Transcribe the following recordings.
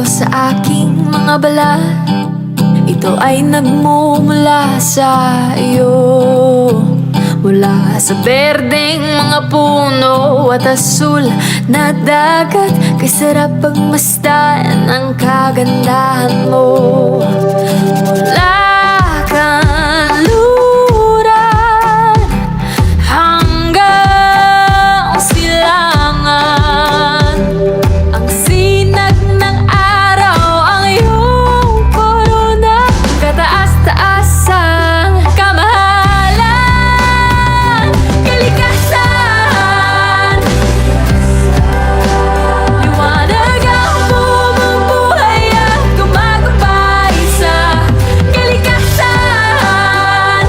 sa aking mga balat, ito ay nagmumula sa iyo. Mula sa berdeng mga puno at asul na dagat, kay sarap pagmasdan ang kagandahan mo. Mula kanluran hanggang silangan, ang sinag ng araw ang iyong korona. Kataas-taasang kamahalan, kalikasan, liwanag ang bumubuhay at gumagabay sa kalikasan.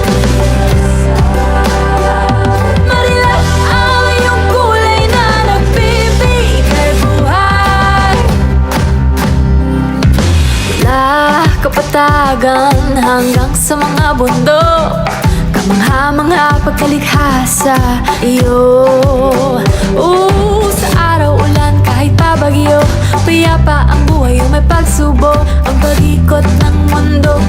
Marilap ang iyong kulay na nagbibigay buhay. Mula kapatagan hanggang sa mga bundok, kamangha-mangha pagkalikha sa iyo. Sa araw ulan kahit pa bagyo, payapa ang buhay o may pagsubok, ang pag-ikot ng mundo